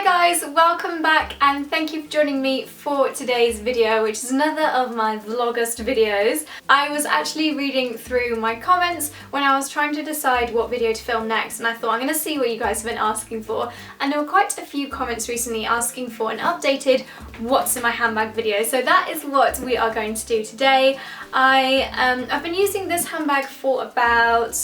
Hi guys, welcome back and thank you for joining me for today's video, which is another of my vlogust videos. I was actually reading through my comments when I was trying to decide what video to film next, and I thought I'm going to see what you guys have been asking for, and there were quite a few comments recently asking for an updated what's in my handbag video, so that is what we are going to do today. I've been using this handbag for about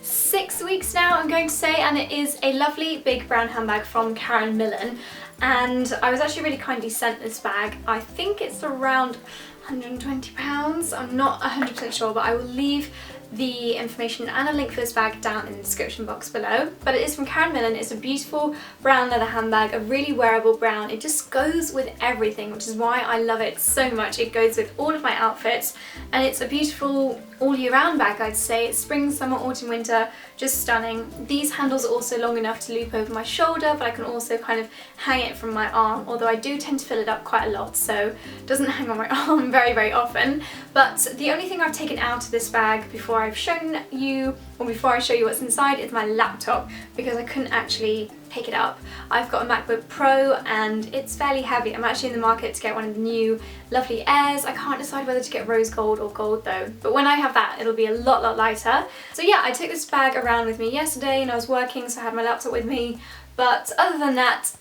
6 weeks now, I'm going to say, and it is a lovely big brown handbag from Karen Millen, and I was actually really kindly sent this bag. I think it's around £120, I'm not 100% sure, but I will leave the information and a link for this bag down in the description box below. But it is from Karen Millen. It's a beautiful brown leather handbag, a really wearable brown. It just goes with everything, which is why I love it so much. It goes with all of my outfits, and it's a beautiful all year round bag, I'd say. It's spring, summer, autumn, winter, just stunning. These handles are also long enough to loop over my shoulder, but I can also kind of hang it from my arm, although I do tend to fill it up quite a lot, so it doesn't hang on my arm very often. But the only thing I've taken out of this bag before I've shown you, or before I show you what's inside, is my laptop, because I couldn't actually pick it up. I've got a MacBook Pro and it's fairly heavy. I'm actually in the market to get one of the new lovely Airs. I can't decide whether to get rose gold or gold though, but when I have that it'll be a lot lighter. So yeah, I took this bag around with me yesterday and I was working, so I had my laptop with me, but other than that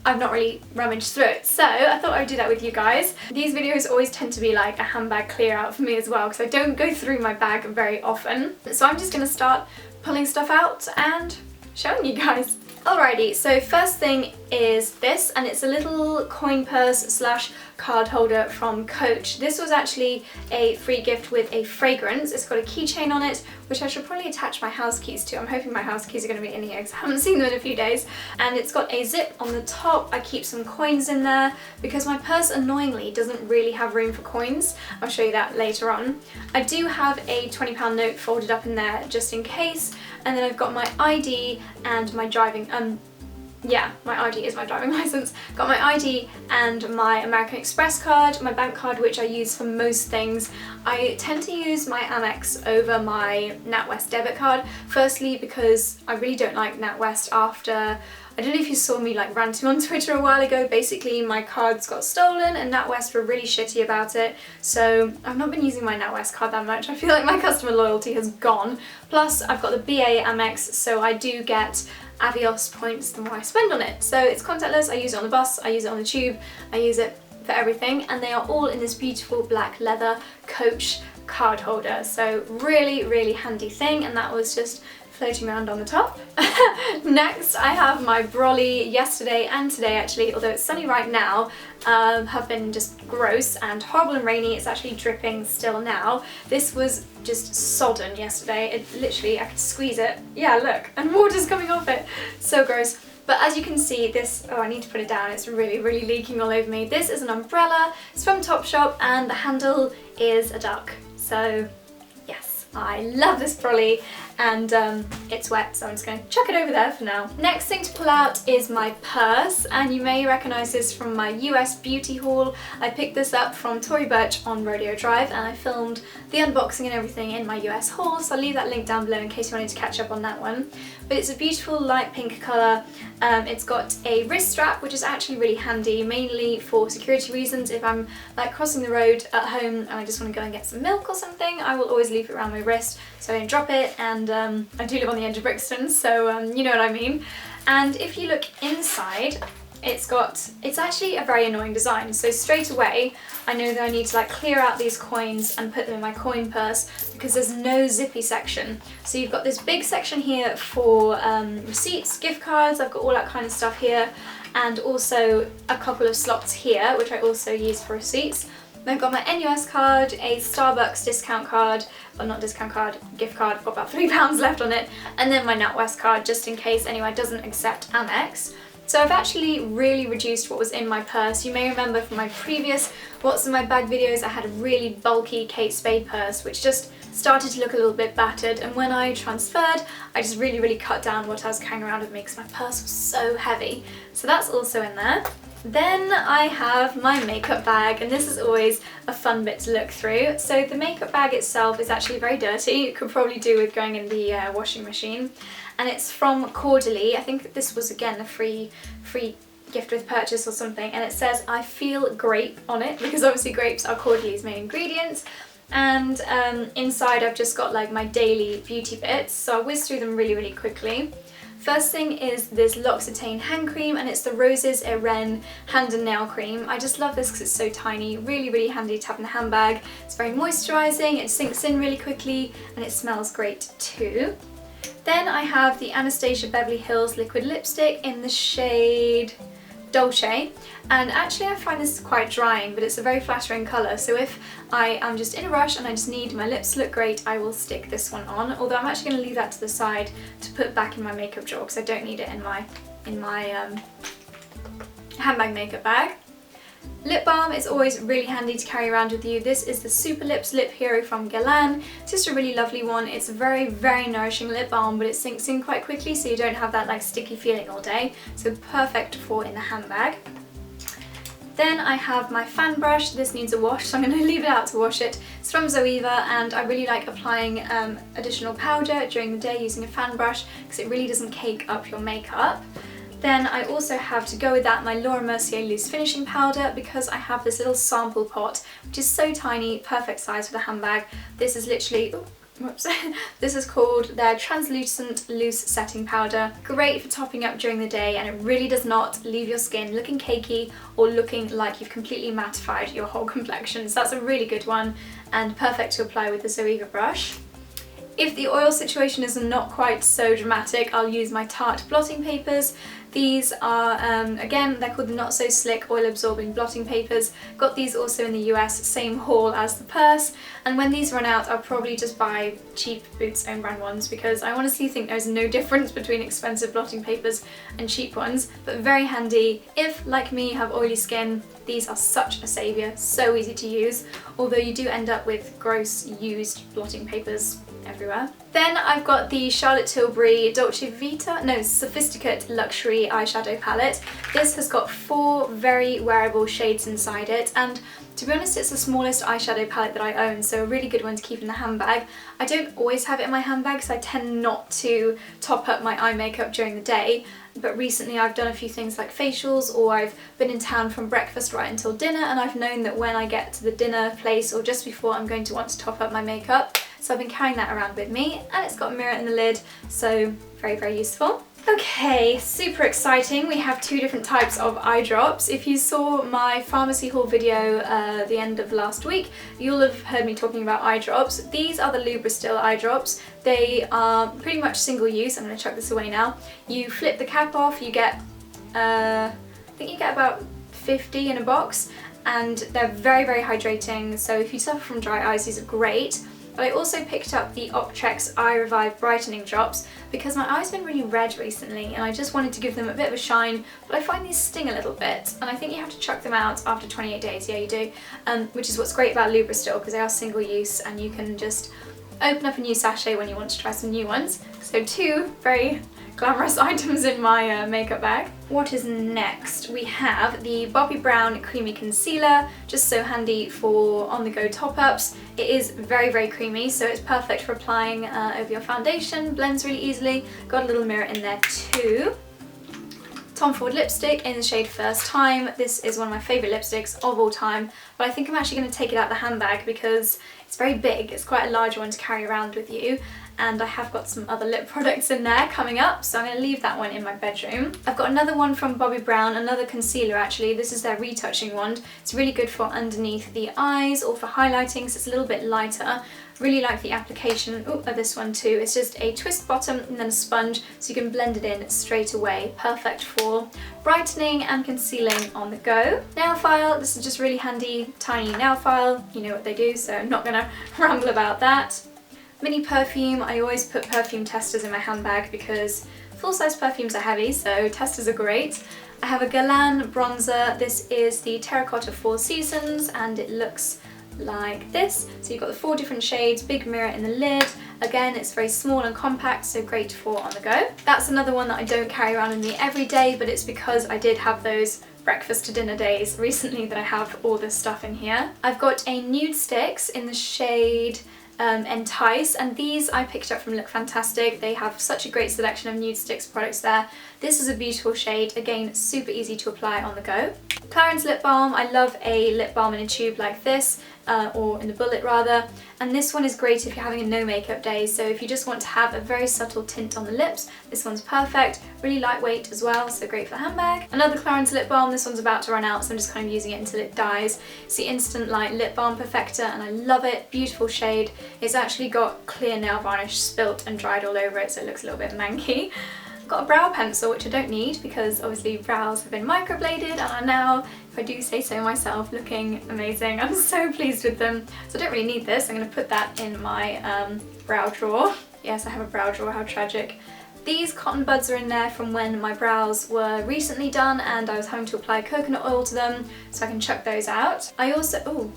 I've not really rummaged through it, so I thought I would do that with you guys. These videos always tend to be like a handbag clear out for me as well, because I don't go through my bag very often. So I'm just going to start pulling stuff out and showing you guys. Alrighty, so first thing is this, and it's a little coin purse slash card holder from Coach. This was actually a free gift with a fragrance. It's got a keychain on it, which I should probably attach my house keys to. I'm hoping my house keys are going to be in here because I haven't seen them in a few days. And it's got a zip on the top. I keep some coins in there because my purse annoyingly doesn't really have room for coins. I'll show you that later on. I do have a £20 note folded up in there just in case. And then I've got my ID and my driving, yeah, my ID is my driving license. Got my ID and my American Express card, my bank card, which I use for most things. I tend to use my Amex over my NatWest debit card. Firstly, because I really don't like NatWest after, I don't know if you saw me like ranting on Twitter a while ago. Basically, my cards got stolen and NatWest were really shitty about it. So I've not been using my NatWest card that much. I feel like my customer loyalty has gone. Plus, I've got the BA Amex, so I do get Avios points the more I spend on it. So it's contactless, I use it on the bus, I use it on the tube, I use it for everything, and they are all in this beautiful black leather Coach card holder. So really handy thing, and that was just floating around on the top. Next, I have my brolly. Yesterday and today actually, although it's sunny right now, have been just gross and horrible and rainy. It's actually dripping still now. This was just sodden yesterday. It literally, I could squeeze it. Yeah, look, and water's coming off it. So gross. But as you can see, this, oh, I need to put it down, it's really leaking all over me. This is an umbrella, it's from Topshop, and the handle is a duck. So yes, I love this brolly, and it's wet, so I'm just going to chuck it over there for now. Next thing to pull out is my purse, and you may recognise this from my US beauty haul. I picked this up from Tory Burch on Rodeo Drive, and I filmed the unboxing and everything in my US haul, so I'll leave that link down below in case you wanted to catch up on that one. But it's a beautiful light pink colour. It's got a wrist strap, which is actually really handy, mainly for security reasons. If I'm like crossing the road at home and I just want to go and get some milk or something, I will always leave it around my wrist so I don't drop it, and I do live on the edge of Brixton, so you know what I mean. And if you look inside, it's actually a very annoying design. So straight away, I know that I need to like clear out these coins and put them in my coin purse because there's no zippy section. So you've got this big section here for receipts, gift cards, I've got all that kind of stuff here, and also a couple of slots here, which I also use for receipts. I've got my NUS card, a Starbucks discount card, well not discount card, gift card, I've got about £3 left on it, and then my NatWest card just in case anyway doesn't accept Amex. So I've actually really reduced what was in my purse. You may remember from my previous What's in My Bag videos I had a really bulky Kate Spade purse which just started to look a little bit battered, and when I transferred I just really cut down what I was carrying around with me because my purse was so heavy. So that's also in there. Then I have my makeup bag, and this is always a fun bit to look through. So the makeup bag itself is actually very dirty. It could probably do with going in the washing machine. And it's from Cordially. I think this was again a free gift with purchase or something, and it says I feel grape on it because obviously grapes are Cordially's main ingredients. And inside I've just got like my daily beauty bits, so I'll whiz through them really quickly. First thing is this L'Occitane hand cream, and it's the Roses Eren hand and nail cream. I just love this because it's so tiny, really handy to have in the handbag. It's very moisturising, it sinks in really quickly, and it smells great too. Then I have the Anastasia Beverly Hills liquid lipstick in the shade Dolce, and actually I find this quite drying, but it's a very flattering colour, so if I am just in a rush and I just need my lips to look great, I will stick this one on, although I'm actually going to leave that to the side to put back in my makeup drawer because I don't need it in my handbag makeup bag. Lip balm is always really handy to carry around with you. This is the Super Lips Lip Hero from Guerlain. It's just a really lovely one. It's a very nourishing lip balm, but it sinks in quite quickly, so you don't have that like sticky feeling all day. So perfect for in the handbag. Then I have my fan brush. This needs a wash, so I'm going to leave it out to wash it. It's from Zoeva, and I really like applying additional powder during the day using a fan brush because it really doesn't cake up your makeup. Then I also have, to go with that, my Laura Mercier loose finishing powder because I have this little sample pot which is so tiny, perfect size for the handbag. This is literally, whoops, this is called their translucent loose setting powder. Great for topping up during the day, and it really does not leave your skin looking cakey or looking like you've completely mattified your whole complexion. So that's a really good one and perfect to apply with the Zoeva brush. If the oil situation is not quite so dramatic, I'll use my Tarte blotting papers. These are, again, they're called the Not So Slick Oil Absorbing Blotting Papers. Got these also in the US, same haul as the purse. And when these run out, I'll probably just buy cheap Boots own brand ones because I honestly think there's no difference between expensive blotting papers and cheap ones, but very handy. If, like me, you have oily skin, these are such a saviour, so easy to use, although you do end up with gross used blotting papers everywhere. Then I've got the Charlotte Tilbury Dolce Vita, no, Sophisticate Luxury Eyeshadow Palette. This has got 4 very wearable shades inside it, and to be honest, it's the smallest eyeshadow palette that I own, so a really good one to keep in the handbag. I don't always have it in my handbag because I tend not to top up my eye makeup during the day, but recently I've done a few things like facials, or I've been in town from breakfast right until dinner, and I've known that when I get to the dinner place or just before, I'm going to want to top up my makeup. So I've been carrying that around with me, and it's got a mirror in the lid, so very useful. Okay, super exciting. We have 2 different types of eye drops. If you saw my pharmacy haul video the end of last week, you'll have heard me talking about eye drops. These are the Lubristill eye drops. They are pretty much single use. I'm going to chuck this away now. You flip the cap off, you get, I think you get about 50 in a box, and they're very hydrating, so if you suffer from dry eyes, these are great. But I also picked up the Optrex Eye Revive Brightening Drops because my eyes have been really red recently and I just wanted to give them a bit of a shine, but I find these sting a little bit, and I think you have to chuck them out after 28 days, yeah you do, which is what's great about Lubristill because they are single use and you can just open up a new sachet when you want to try some new ones. So 2 very glamorous items in my makeup bag. What is next? We have the Bobbi Brown Creamy Concealer, just so handy for on-the-go top-ups. It is very creamy, so it's perfect for applying over your foundation, blends really easily. Got a little mirror in there too. Tom Ford lipstick in the shade First Time. This is one of my favourite lipsticks of all time, but I think I'm actually going to take it out the handbag because it's very big. It's quite a large one to carry around with you, and I have got some other lip products in there coming up, so I'm going to leave that one in my bedroom. I've got another one from Bobbi Brown, another concealer actually. This is their retouching wand. It's really good for underneath the eyes or for highlighting, so it's a little bit lighter. Really like the application of this one too. It's just a twist bottom and then a sponge, so you can blend it in straight away. Perfect for brightening and concealing on the go. Nail file, this is just really handy, tiny nail file. You know what they do, so I'm not going to ramble about that. Mini perfume, I always put perfume testers in my handbag because full-size perfumes are heavy, so testers are great. I have a Guerlain bronzer. This is the Terracotta Four Seasons and it looks like this. So you've got the 4 different shades, big mirror in the lid. Again, it's very small and compact, so great for on the go. That's another one that I don't carry around with me every day, but it's because I did have those breakfast to dinner days recently that I have all this stuff in here. I've got a nude sticks in the shade Entice, and these I picked up from Look Fantastic. They have such a great selection of nude sticks products there. This is a beautiful shade, again super easy to apply on the go. Clarins lip balm, I love a lip balm in a tube like this, or in the bullet rather, and this one is great if you're having a no makeup day, so if you just want to have a very subtle tint on the lips, this one's perfect. Really lightweight as well, so great for the handbag. Another Clarins lip balm, this one's about to run out, so I'm just kind of using it until it dies. It's the Instant Light Lip Balm Perfector, and I love it, beautiful shade. It's actually got clear nail varnish spilt and dried all over it, so it looks a little bit manky. Got a brow pencil, which I don't need because obviously brows have been microbladed and are now, if I do say so myself, looking amazing. I'm so pleased with them. So I don't really need this. I'm going to put that in my brow drawer. Yes, I have a brow drawer, how tragic. These cotton buds are in there from when my brows were recently done and I was having to apply coconut oil to them, so I can chuck those out. I also, ooh,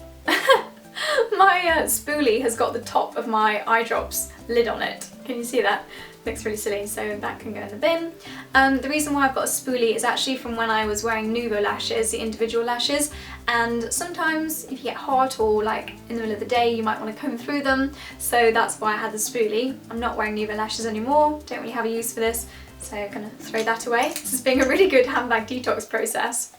my spoolie has got the top of my eye drops lid on it. Can you see that? Looks really silly, so that can go in the bin. The reason why I've got a spoolie is actually from when I was wearing Nuvo lashes, the individual lashes, and sometimes if you get hot or like in the middle of the day you might want to comb through them, so that's why I had the spoolie. I'm not wearing Nuvo lashes anymore, don't really have a use for this, so I'm gonna throw that away. This is being a really good handbag detox process.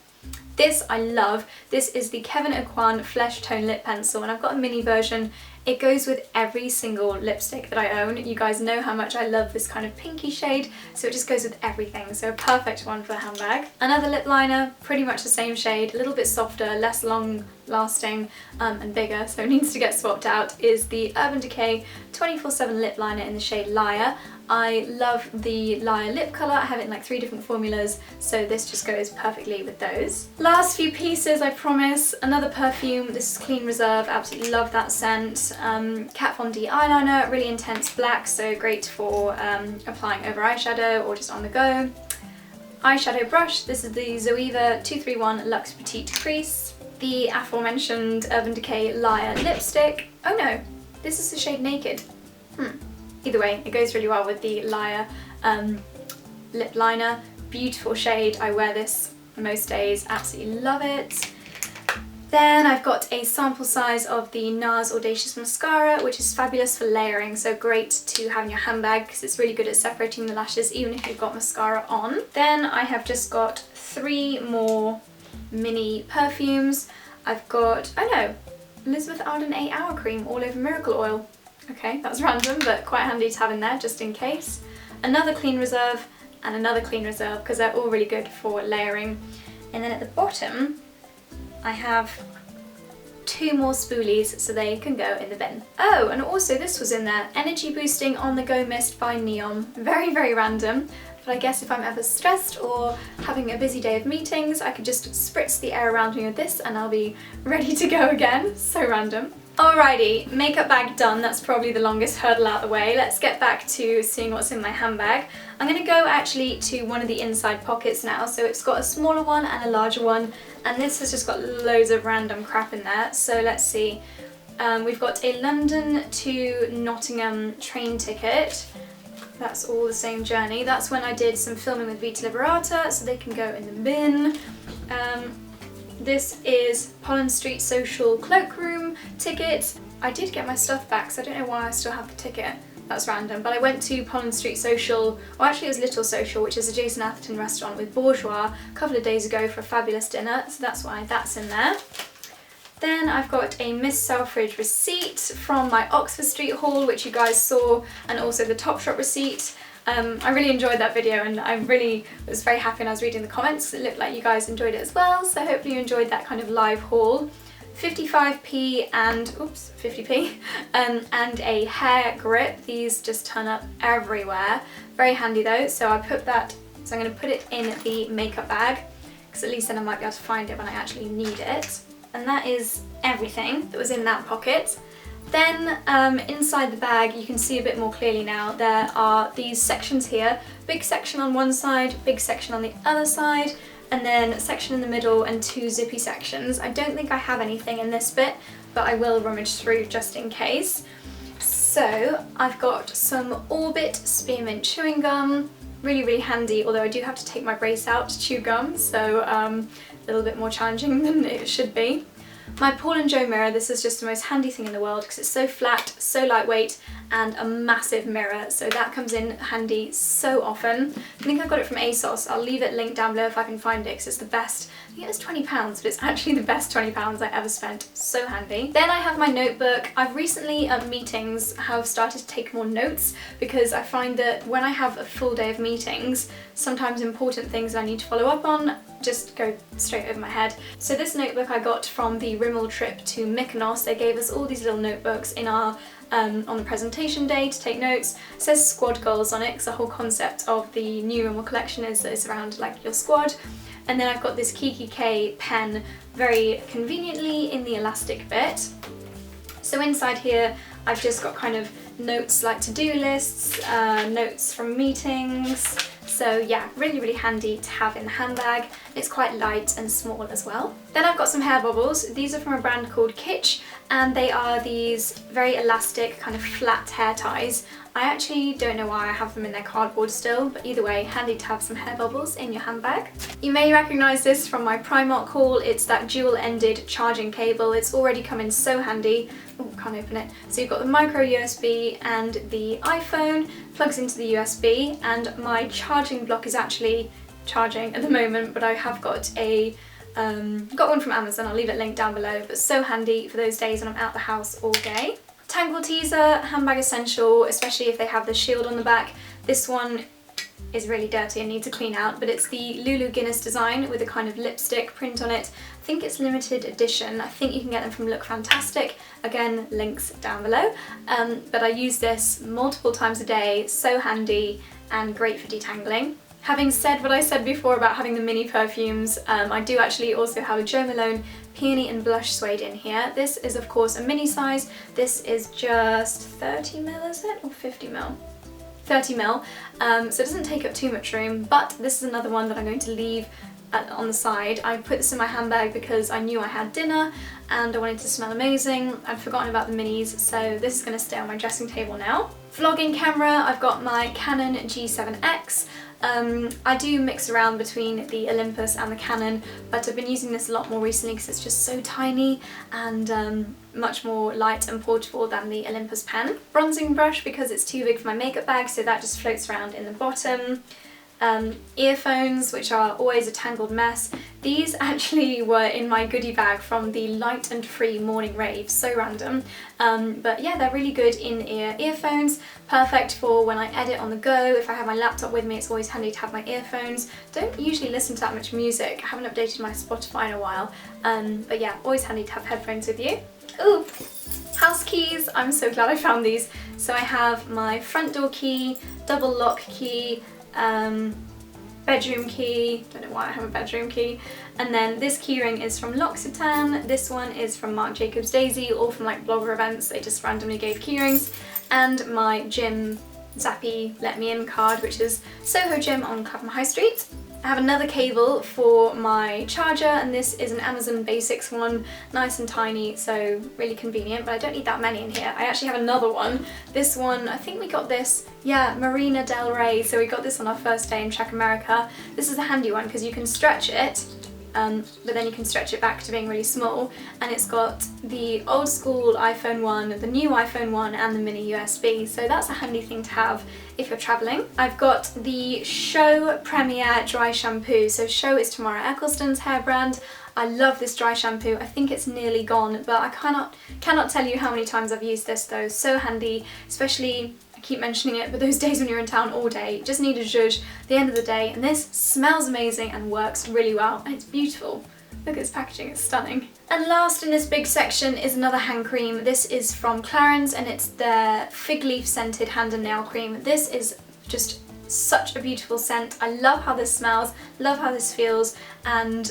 This I love. This is the Kevyn Aucoin Flesh Tone Lip Pencil, and I've got a mini version. It goes with every single lipstick that I own. You guys know how much I love this kind of pinky shade, so it just goes with everything, so a perfect one for the handbag. Another lip liner, pretty much the same shade, a little bit softer, less long lasting and bigger, so it needs to get swapped out, is the Urban Decay 24/7 lip liner in the shade Liar. I love the Liar lip colour. I have it in like 3 different formulas, so this just goes perfectly with those. Last few pieces, I promise. Another perfume. This is Clean Reserve. Absolutely love that scent. Kat Von D eyeliner, really intense black, so great for applying over eyeshadow or just on the go. Eyeshadow brush. This is the Zoeva 231 Luxe Petite Crease. The aforementioned Urban Decay Liar lipstick. Oh no, this is the shade Naked. Either way, it goes really well with the Liar lip liner. Beautiful shade. I wear this most days. Absolutely love it. Then I've got a sample size of the NARS Audacious Mascara, which is fabulous for layering, so great to have in your handbag because it's really good at separating the lashes even if you've got mascara on. Then I have just got 3 more mini perfumes. I've got, oh no, Elizabeth Arden 8 Hour Cream All Over Miracle Oil. Okay, that's random, but quite handy to have in there just in case. Another Clean Reserve and another Clean Reserve because they're all really good for layering. And then at the bottom, I have 2 more spoolies so they can go in the bin. Oh, and also this was in there, Energy Boosting On The Go Mist by Neon. Very, very random, but I guess if I'm ever stressed or having a busy day of meetings, I could just spritz the air around me with this and I'll be ready to go again. So random. Alrighty, makeup bag done. That's probably the longest hurdle out of the way. Let's get back to seeing what's in my handbag. I'm going to go actually to one of the inside pockets now. So it's got a smaller one and a larger one, and this has just got loads of random crap in there. So let's see. We've got a London to Nottingham train ticket. That's all the same journey. That's when I did some filming with Vita Liberata, so they can go in the bin. This is Pollen Street Social Cloakroom ticket. I did get my stuff back, so I don't know why I still have the ticket. That's random, but I went to Pollen Street Social, or actually it was Little Social, which is a Jason Atherton restaurant with Bourgeois a couple of days ago for a fabulous dinner, so that's why that's in there. Then I've got a Miss Selfridge receipt from my Oxford Street haul, which you guys saw, and also the Topshop receipt. I really enjoyed that video and I really was very happy when I was reading the comments. It looked like you guys enjoyed it as well, so hopefully you enjoyed that kind of live haul. 55p and, oops, 50p, and a hair grip. These just turn up everywhere. Very handy though, so I put that, so I'm going to put it in the makeup bag, because at least then I might be able to find it when I actually need it. And that is everything that was in that pocket. Then inside the bag you can see a bit more clearly now. There are these sections here, big section on one side, big section on the other side, and then a section in the middle and 2 zippy sections. I don't think I have anything in this bit, but I will rummage through just in case. So I've got some Orbit Spearmint chewing gum, really handy, although I do have to take my brace out to chew gum, so a little bit more challenging than it should be. My Paul & Joe mirror, this is just the most handy thing in the world because it's so flat, so lightweight, and a massive mirror, so that comes in handy so often. I think I got it from ASOS. I'll leave it linked down below if I can find it because it's the best. I think it was £20, but it's actually the best £20 I ever spent. So handy. Then I have my notebook. I've recently at meetings have started to take more notes because I find that when I have a full day of meetings, sometimes important things I need to follow up on just go straight over my head. So this notebook I got from the Rimmel trip to Mykonos. They gave us all these little notebooks in our on the presentation day to take notes. It says squad goals on it because the whole concept of the new Rimmel collection is that it's around like your squad. And then I've got this Kiki K pen very conveniently in the elastic bit. So inside here I've just got kind of notes like to-do lists, notes from meetings. So yeah, really handy to have in the handbag. It's quite light and small as well. Then I've got some hair bobbles. These are from a brand called Kitsch, and they are these very elastic kind of flat hair ties. I actually don't know why I have them in their cardboard still, but either way, handy to have some hair bubbles in your handbag. You may recognise this from my Primark haul. It's that dual-ended charging cable. It's already come in so handy. Oh, can't open it. So you've got the micro USB and the iPhone plugs into the USB, and my charging block is actually charging at the moment, but I have got got one from Amazon. I'll leave it linked down below, but so handy for those days when I'm out the house all day. Tangle teaser, handbag essential, especially if they have the shield on the back. This one is really dirty and needs to clean out, but it's the Lulu Guinness design with a kind of lipstick print on it. I think it's limited edition. I think you can get them from Look Fantastic. Again, links down below. But I use this multiple times a day, so handy and great for detangling. Having said what I said before about having the mini perfumes, I do actually also have a Jo Malone Peony and Blush Suede in here. This is of course a mini size. This is just 30ml, is it? Or 50ml? 30ml, so it doesn't take up too much room, but this is another one that I'm going to leave on the side. I put this in my handbag because I knew I had dinner and I wanted to smell amazing. I'd forgotten about the minis, so this is going to stay on my dressing table now. Vlogging camera, I've got my Canon G7X. I do mix around between the Olympus and the Canon, but I've been using this a lot more recently because it's just so tiny and much more light and portable than the Olympus pen. Bronzing brush because it's too big for my makeup bag, so that just floats around in the bottom. Earphones, which are always a tangled mess. These actually were in my goodie bag from the Light and Free morning rave, so random. But yeah, they're really good in-ear earphones, perfect for when I edit on the go. If I have my laptop with me, it's always handy to have my earphones. Don't usually listen to that much music. I haven't updated my Spotify in a while, but yeah, always handy to have headphones with you. Ooh! House keys, I'm so glad I found these. So I have my front door key, double lock key, bedroom key, don't know why I have a bedroom key, and then this keyring is from L'Occitane, this one is from Marc Jacobs Daisy, all from like blogger events, they just randomly gave keyrings, and my gym Zappy Let Me In card, which is Soho Gym on Clapham High Street. I have another cable for my charger, and this is an Amazon Basics one, nice and tiny, so really convenient, but I don't need that many in here. I actually have another one. This one, I think we got this, yeah, Marina Del Rey, so we got this on our first day in Czech America. This is a handy one because you can stretch it, but then you can stretch it back to being really small, and it's got the old school iPhone 1, the new iPhone 1 and the mini USB, so that's a handy thing to have if you're travelling. I've got the Show Premier Dry Shampoo, so Show is Tamara Eccleston's hair brand. I love this dry shampoo. I think it's nearly gone, but I cannot tell you how many times I've used this though. So handy, especially, I keep mentioning it, but those days when you're in town all day, you just need a zhuzh at the end of the day, and this smells amazing and works really well, and it's beautiful. Look at this packaging, it's stunning. And last in this big section is another hand cream. This is from Clarins and it's their fig leaf scented hand and nail cream. This is just such a beautiful scent. I love how this smells, love how this feels, and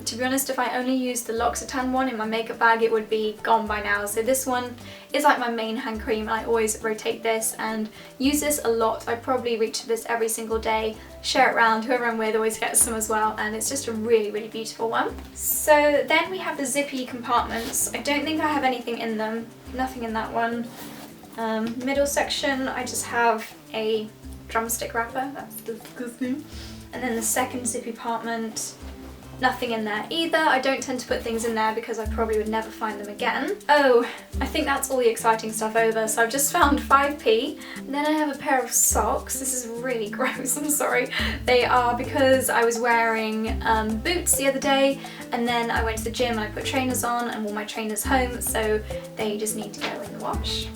to be honest, if I only used the L'Occitane one in my makeup bag, it would be gone by now. So this one is like my main hand cream, and I always rotate this and use this a lot. I probably reach for this every single day, share it around, whoever I'm with always gets some as well, and it's just a really, really beautiful one. So then we have the zippy compartments. I don't think I have anything in them, nothing in that one. Middle section, I just have a drumstick wrapper, that's disgusting. And then the second zippy compartment, nothing in there either. I don't tend to put things in there because I probably would never find them again. Oh, I think that's all the exciting stuff over. So I've just found 5p. And then I have a pair of socks. This is really gross, I'm sorry. They are because I was wearing boots the other day, and then I went to the gym and I put trainers on and wore my trainers home, so they just need to go in the wash.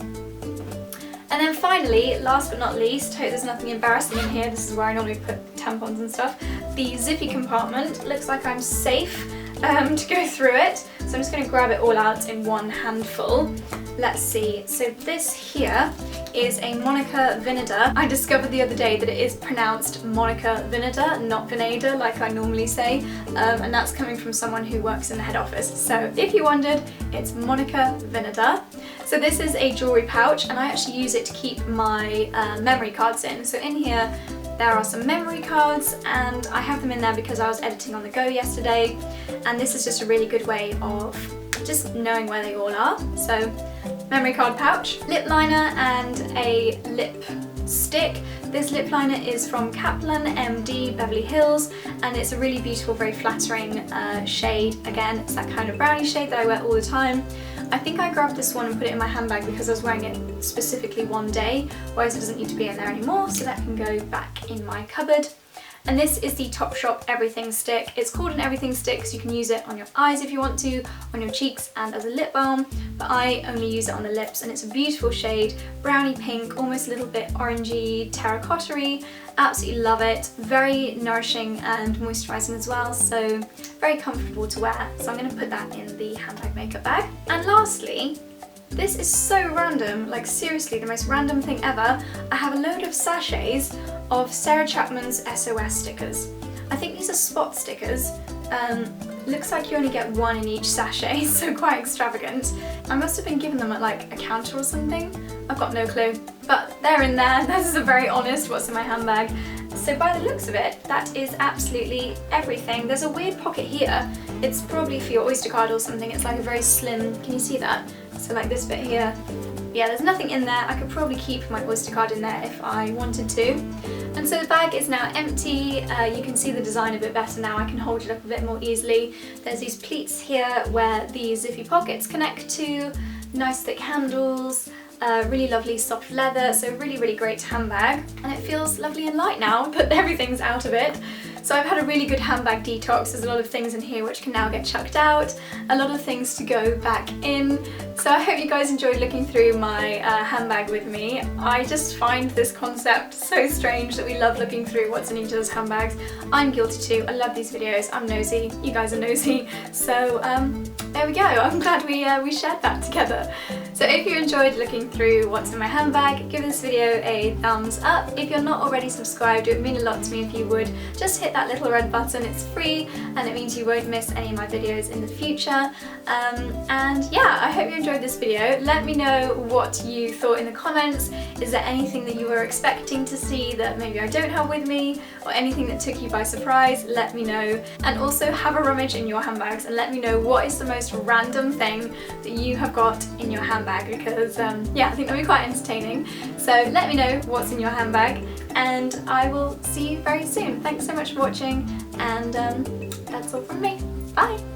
And then finally, last but not least, hope there's nothing embarrassing in here, this is where I normally put tampons and stuff, the zippy compartment. Looks like I'm safe to go through it, so I'm just going to grab it all out in one handful. Let's see, so this here is a Monica Vinader. I discovered the other day that it is pronounced Monica Vinader, not Vinader like I normally say, and that's coming from someone who works in the head office. So if you wondered, it's Monica Vinader. So this is a jewellery pouch, and I actually use it to keep my memory cards in. So in here there are some memory cards, and I have them in there because I was editing on the go yesterday, and this is just a really good way of just knowing where they all are. So memory card pouch, lip liner and a lip stick. This lip liner is from Kaplan MD Beverly Hills, and it's a really beautiful, very flattering shade. Again, it's that kind of brownie shade that I wear all the time. I think I grabbed this one and put it in my handbag because I was wearing it specifically one day, whereas it doesn't need to be in there anymore, so that can go back in my cupboard. And this is the Topshop Everything Stick. It's called an Everything Stick because you can use it on your eyes if you want to, on your cheeks, and as a lip balm, but I only use it on the lips, and it's a beautiful shade, brownie pink, almost a little bit orangey, terracotta-y. Absolutely love it. Very nourishing and moisturising as well, so very comfortable to wear. So I'm going to put that in the handbag makeup bag. And lastly, this is so random, like seriously the most random thing ever. I have a load of sachets of Sarah Chapman's SOS stickers. I think these are spot stickers. Looks like you only get one in each sachet, so quite extravagant. I must have been given them at like a counter or something. I've got no clue, but they're in there. This is a very honest what's in my handbag. So by the looks of it, that is absolutely everything. There's a weird pocket here. It's probably for your Oyster card or something. It's like a very slim, can you see that? So like this bit here. Yeah, there's nothing in there. I could probably keep my Oyster card in there if I wanted to. And so the bag is now empty. You can see the design a bit better now. I can hold it up a bit more easily. There's these pleats here where the zippy pockets connect to, nice thick handles, really lovely soft leather, so really, really great handbag. And it feels lovely and light now, but everything's out of it. So I've had a really good handbag detox. There's a lot of things in here which can now get chucked out, a lot of things to go back in. So I hope you guys enjoyed looking through my handbag with me. I just find this concept so strange that we love looking through what's in each other's handbags. I'm guilty too. I love these videos. I'm nosy. You guys are nosy. So there we go. I'm glad we shared that together. So if you enjoyed looking through what's in my handbag, give this video a thumbs up. If you're not already subscribed, it would mean a lot to me if you would. Just hit that little red button, it's free, and it means you won't miss any of my videos in the future. And yeah, I hope you enjoyed this video. Let me know what you thought in the comments. Is there anything that you were expecting to see that maybe I don't have with me, or anything that took you by surprise? Let me know. And also have a rummage in your handbags and let me know what is the most random thing that you have got in your handbag, because yeah, I think that'll be quite entertaining. So let me know what's in your handbag, and I will see you very soon. Thanks so much for watching, and that's all from me. Bye!